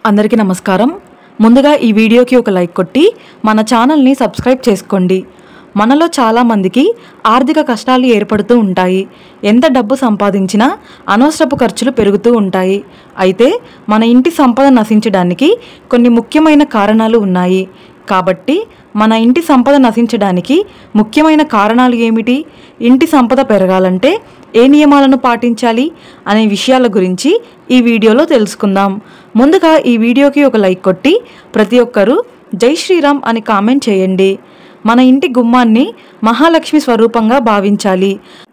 అందరికీ నమస్కారం। ముందుగా ఈ వీడియోకి ఒక లైక్ కొట్టి మన ఛానల్ని సబ్స్క్రైబ్ చేసుకోండి। మనలో చాలా మందికి ఆర్థిక కష్టాలు ఏర్పడుతూ ఉంటాయి। ఎంత డబ్బు సంపాదించినా అనవసరపు ఖర్చులు పెరుగుతూ ఉంటాయి। అయితే మన ఇంటి సంపద నశించడానికి కొన్ని ముఖ్యమైన కారణాలు ఉన్నాయి। కాబట్టి మన ఇంటి సంపద నశించడానికి ముఖ్యమైన కారణాలు ఏమిటి, ఇంటి సంపద పెరగాలంటే ఏ నియమాలను పాటించాలి అనే విషయాల గురించి ఈ వీడియోలో తెలుసుకుందాం। ముందుగా ఈ వీడియోకి ఒక లైక్ కొట్టి ప్రతి ఒక్కరూ జై శ్రీరామ్ అని కామెంట్ చేయండి। మన ఇంటి గుమ్మాన్ని మహాలక్ష్మి స్వరూపంగా భావించాలి।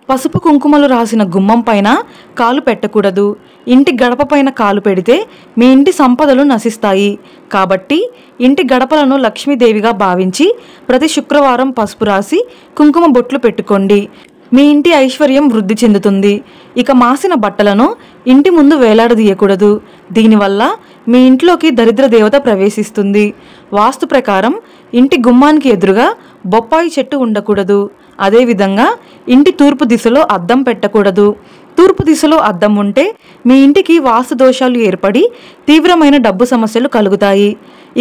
పసుపు కుంకుమలు రాసిన గుమ్మం పైన కాలు పెట్టకూడదు। ఇంటి గడప పైన కాలు పెడితే మీ ఇంటి సంపదలు నశిస్తాయి। కాబట్టి ఇంటి గడపలను లక్ష్మీదేవిగా భావించి ప్రతి శుక్రవారం పసుపు రాసి కుంకుమ బొట్లు పెట్టుకోండి। మీ ఇంటి ఐశ్వర్యం వృద్ధి చెందుతుంది। ఇక మాసిన బట్టలను ఇంటి ముందు వేలాడదీయకూడదు। దీనివల్ల మీ ఇంట్లోకి దరిద్ర దేవత ప్రవేశిస్తుంది। వాస్తు ప్రకారం ఇంటి గుమ్మానికి ఎదురుగా బొప్పాయి చెట్టు ఉండకూడదు। అదేవిధంగా ఇంటి తూర్పు దిశలో అద్దం పెట్టకూడదు। తూర్పు దిశలో అద్దం ఉంటే మీ ఇంటికి వాస్తు దోషాలు ఏర్పడి తీవ్రమైన డబ్బు సమస్యలు కలుగుతాయి।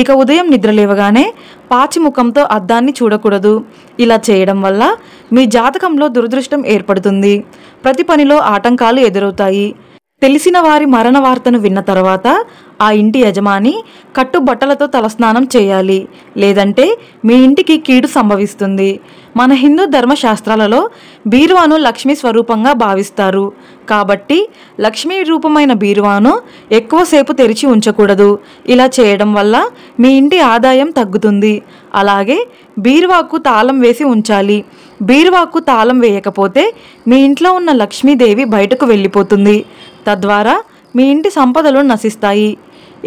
ఇక ఉదయం నిద్రలేవగానే పాచి ముఖంతో అద్దాన్ని చూడకూడదు। ఇలా చేయడం వల్ల మీ జాతకంలో దురదృష్టం ఏర్పడుతుంది। ప్రతి పనిలో ఆటంకాలు ఎదురవుతాయి। తెలిసిన వారి మరణ వార్తను విన్న తర్వాత ఆ ఇంటి యజమాని కట్టుబట్టలతో తలస్నానం చేయాలి, లేదంటే మీ ఇంటికి కీడు సంభవిస్తుంది। మన హిందూ ధర్మశాస్త్రాలలో బీరువాను లక్ష్మీ స్వరూపంగా భావిస్తారు। కాబట్టి లక్ష్మీ రూపమైన బీరువాను ఎక్కువసేపు తెరిచి ఉంచకూడదు। ఇలా చేయడం వల్ల మీ ఇంటి ఆదాయం తగ్గుతుంది। అలాగే బీరువాకు తాళం వేసి ఉంచాలి। బీరువాకు తాళం వేయకపోతే మీ ఇంట్లో ఉన్న లక్ష్మీదేవి బయటకు వెళ్ళిపోతుంది। తద్వారా మీ ఇంటి సంపదలు నశిస్తాయి।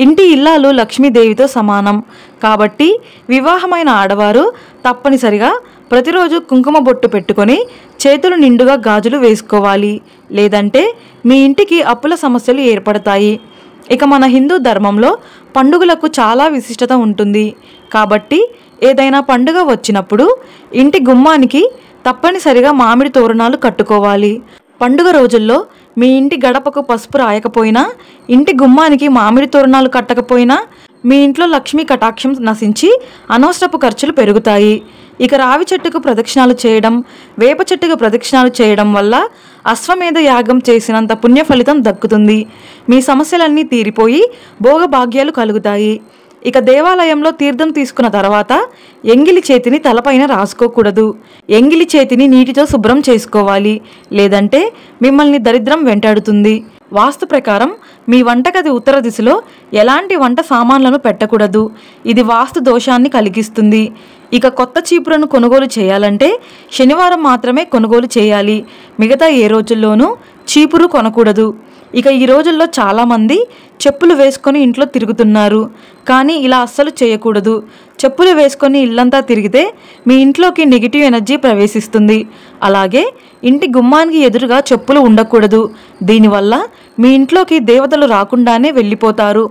ఇంటి ఇల్లాలు లక్ష్మీదేవితో సమానం। కాబట్టి వివాహమైన ఆడవారు తప్పనిసరిగా ప్రతిరోజు కుంకుమ బొట్టు పెట్టుకొని చేతులు నిండుగా గాజులు వేసుకోవాలి, లేదంటే మీ ఇంటికి అప్పుల సమస్యలు ఏర్పడతాయి। ఇక మన హిందూ ధర్మంలో పండుగలకు చాలా విశిష్టత ఉంటుంది। కాబట్టి ఏదైనా పండుగ వచ్చినప్పుడు ఇంటి గుమ్మానికి తప్పనిసరిగా మామిడి తోరణాలు కట్టుకోవాలి। పండుగ రోజుల్లో మీ ఇంటి గడపకు పసుపు రాయకపోయినా, ఇంటి గుమ్మానికి మామిడి తోరణాలు కట్టకపోయినా మీ ఇంట్లో లక్ష్మీ కటాక్షం నశించి అనవసరపు ఖర్చులు పెరుగుతాయి। ఇక రావి చెట్టుకు ప్రదక్షిణాలు చేయడం, వేప చెట్టుకు ప్రదక్షిణాలు చేయడం వల్ల అశ్వమేధ యాగం చేసినంత పుణ్య ఫలితం దక్కుతుంది। మీ సమస్యలన్నీ తీరిపోయి భోగభాగ్యాలు కలుగుతాయి। ఇక దేవాలయంలో తీర్థం తీసుకున్న తర్వాత ఎంగిలి చేతిని తలపైన రాసుకోకూడదు। ఎంగిలి చేతిని నీటితో శుభ్రం చేసుకోవాలి, లేదంటే మిమ్మల్ని దరిద్రం వెంటాడుతుంది। వాస్తు ప్రకారం మీ వంటగది ఉత్తర దిశలో ఎలాంటి వంట సామాన్లను పెట్టకూడదు। ఇది వాస్తు దోషాన్ని కలిగిస్తుంది। ఇక కొత్త చీపురును కొనుగోలు చేయాలంటే శనివారం మాత్రమే కొనుగోలు చేయాలి, మిగతా ఏ రోజుల్లోనూ చీపురు కొనకూడదు। ఇక ఈ రోజుల్లో చాలామంది చెప్పులు వేసుకొని ఇంట్లో తిరుగుతున్నారు, కానీ ఇలా అస్సలు చేయకూడదు। చెప్పులు వేసుకొని ఇల్లంతా తిరిగితే మీ ఇంట్లోకి నెగిటివ్ ఎనర్జీ ప్రవేశిస్తుంది। అలాగే ఇంటి గుమ్మానికి ఎదురుగా చెప్పులు ఉండకూడదు। దీనివల్ల మీ ఇంట్లోకి దేవతలు రాకుండానే వెళ్ళిపోతారు।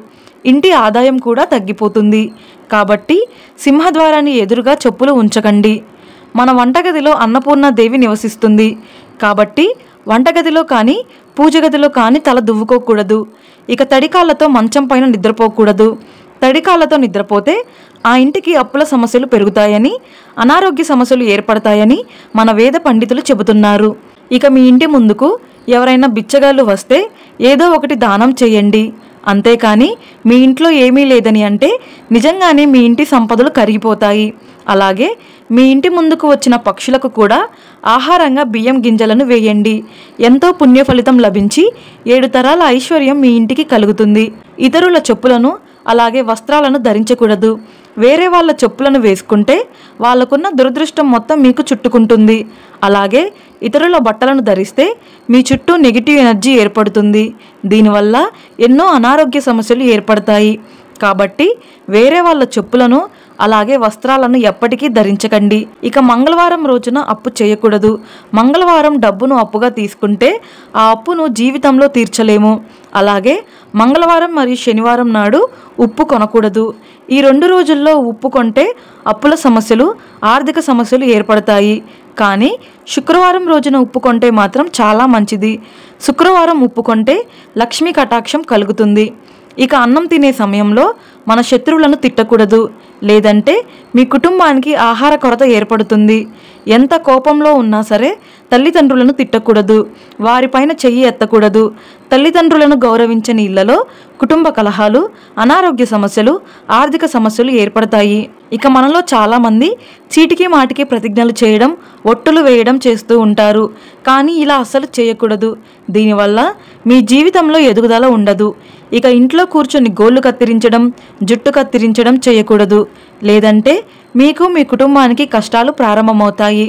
ఇంటి ఆదాయం కూడా తగ్గిపోతుంది। కాబట్టి సింహద్వారాన్ని ఎదురుగా చెప్పులు ఉంచకండి। మన వంటగదిలో అన్నపూర్ణాదేవి నివసిస్తుంది। కాబట్టి వంటగదిలో కానీ పూజగదిలో కానీ తల దువ్వుకోకూడదు। ఇక తడికాళ్లతో మంచం పైన నిద్రపోకూడదు। తడికాళ్లతో నిద్రపోతే ఆ ఇంటికి అప్పుల సమస్యలు పెరుగుతాయని, అనారోగ్య సమస్యలు ఏర్పడతాయని మన వేద పండితులు చెబుతున్నారు। ఇక మీ ఇంటి ముందుకు ఎవరైనా బిచ్చగాళ్ళు వస్తే ఏదో ఒకటి దానం చేయండి। అంతేకాని మీ ఇంట్లో ఏమీ లేదని అంటే నిజంగానే మీ ఇంటి సంపదలు కరిగిపోతాయి। అలాగే మీ ఇంటి ముందుకు వచ్చిన పక్షులకు కూడా ఆహారంగా బియ్యం గింజలను వేయండి। ఎంతో పుణ్య ఫలితం లభించి 7 తరాల ఐశ్వర్యం మీ ఇంటికి కలుగుతుంది। ఇతరుల చెప్పులను అలాగే వస్త్రాలను ధరించకూడదు। వేరే వాళ్ళ చెప్పులను వేసుకుంటే వాళ్ళకున్న దురదృష్టం మొత్తం మీకు చుట్టుకుంటుంది। అలాగే ఇతరుల బట్టలను ధరిస్తే మీ చుట్టూ నెగిటివ్ ఎనర్జీ ఏర్పడుతుంది। దీనివల్ల ఎన్నో అనారోగ్య సమస్యలు ఏర్పడతాయి। కాబట్టి వేరే వాళ్ళ చెప్పులను అలాగే వస్త్రాలను ఎప్పటికీ ధరించకండి। ఇక మంగళవారం రోజున అప్పు చేయకూడదు। మంగళవారం డబ్బును అప్పుగా తీసుకుంటే ఆ అప్పును జీవితంలో తీర్చలేము। అలాగే మంగళవారం మరియు శనివారం నాడు ఉప్పు కొనకూడదు। ఈ 2 రోజుల్లో ఉప్పు కొంటే అప్పుల సమస్యలు, ఆర్థిక సమస్యలు ఏర్పడతాయి। కానీ శుక్రవారం రోజున ఉప్పు కొంటే మాత్రం చాలా మంచిది। శుక్రవారం ఉప్పు కొంటే లక్ష్మీ కటాక్షం కలుగుతుంది। ఇక అన్నం తినే సమయంలో మన శత్రువులను తిట్టకూడదు, లేదంటే మీ కుటుంబానికి ఆహార కొరత ఏర్పడుతుంది. ఎంత కోపంలో ఉన్నా సరే తల్లిదండ్రులను తిట్టకూడదు, వారిపైన చెయ్యి ఎత్తకూడదు. తల్లిదండ్రులను గౌరవించని ఇళ్లలో కుటుంబ కలహాలు, అనారోగ్య సమస్యలు, ఆర్థిక సమస్యలు ఏర్పడతాయి. ఇక మనలో చాలామంది చీటికి మాటికి ప్రతిజ్ఞలు చేయడం, ఒట్టులు వేయడం చేస్తూ ఉంటారు. కానీ ఇలా అస్సలు చేయకూడదు. దీనివల్ల మీ జీవితంలో ఎదుగుదల ఉండదు. ఇక ఇంట్లో కూర్చొని గోళ్ళు కత్తిరించడం, జుట్టు కత్తిరించడం చేయకూడదు, లేదంటే మీకు మీ కుటుంబానికి కష్టాలు ప్రారంభమవుతాయి.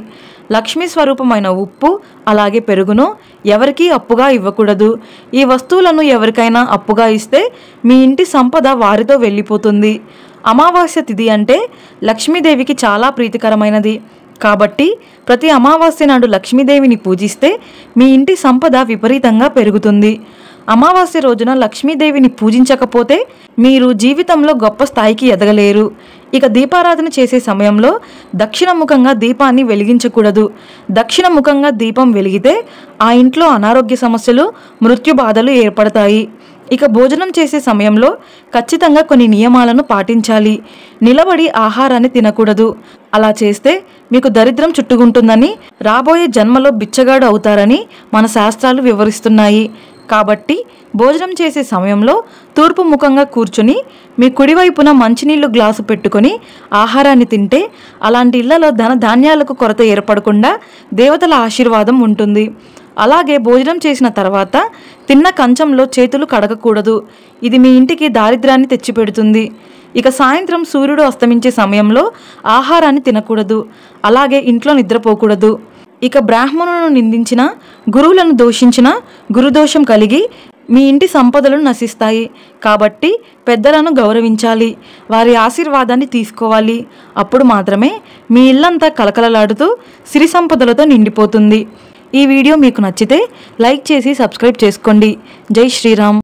లక్ష్మీ స్వరూపమైన ఉప్పు అలాగే పెరుగును ఎవరికీ అప్పుగా ఇవ్వకూడదు. ఈ వస్తువులను ఎవరికైనా అప్పుగా ఇస్తే మీ ఇంటి సంపద వారితో వెళ్ళిపోతుంది. అమావాస్య తిథి అంటే లక్ష్మీదేవికి చాలా ప్రీతికరమైనది. కాబట్టి ప్రతి అమావాస్య నాడు లక్ష్మీదేవిని పూజిస్తే మీ ఇంటి సంపద విపరీతంగా పెరుగుతుంది. అమావాస్య రోజున లక్ష్మీదేవిని పూజించకపోతే మీరు జీవితంలో గొప్ప స్థాయికి ఎదగలేరు. ఇక దీపారాధన చేసే సమయంలో దక్షిణముఖంగా దీపాన్ని వెలిగించకూడదు. దక్షిణముఖంగా దీపం వెలిగితే ఆ ఇంట్లో అనారోగ్య సమస్యలు, మృత్యు బాధలు ఏర్పడతాయి. ఇక భోజనం చేసే సమయంలో ఖచ్చితంగా కొన్ని నియమాలను పాటించాలి. నిలబడి ఆహారాన్ని తినకూడదు. అలా చేస్తే మీకు దరిద్రం చుట్టుకుంటుందని, రాబోయే జన్మలో బిచ్చగాడు అవుతారని మన శాస్త్రాలు వివరిస్తున్నాయి. కాబట్టి భోజనం చేసే సమయంలో తూర్పు ముఖంగా కూర్చుని మీ కుడివైపున మంచినీళ్లు గ్లాసు పెట్టుకొని ఆహారాన్ని తింటే అలాంటి ఇళ్లలో ధన ధాన్యాలకు కొరత ఏర్పడకుండా దేవతల ఆశీర్వాదం ఉంటుంది. అలాగే భోజనం చేసిన తర్వాత తిన్న కంచంలో చేతులు కడగకూడదు. ఇది మీ ఇంటికి దారిద్ర్యాన్ని తెచ్చిపెడుతుంది. ఇక సాయంత్రం సూర్యుడు అస్తమించే సమయంలో ఆహారాన్ని తినకూడదు. అలాగే ఇంట్లో నిద్రపోకూడదు. ఇక బ్రాహ్మణులను నిందించిన, గురువులను దూషించిన గురుదోషం కలిగి మీ ఇంటి సంపదలు నశిస్తాయి. కాబట్టి పెద్దలను గౌరవించాలి, వారి ఆశీర్వాదాన్ని తీసుకోవాలి. అప్పుడు మాత్రమే మీ ఇల్లంతా కలకలలాడుతూ సిరి సంపదలతో నిండిపోతుంది. ఈ వీడియో మీకు నచ్చితే లైక్ చేసి సబ్స్క్రైబ్ చేసుకోండి. జై శ్రీరామ్.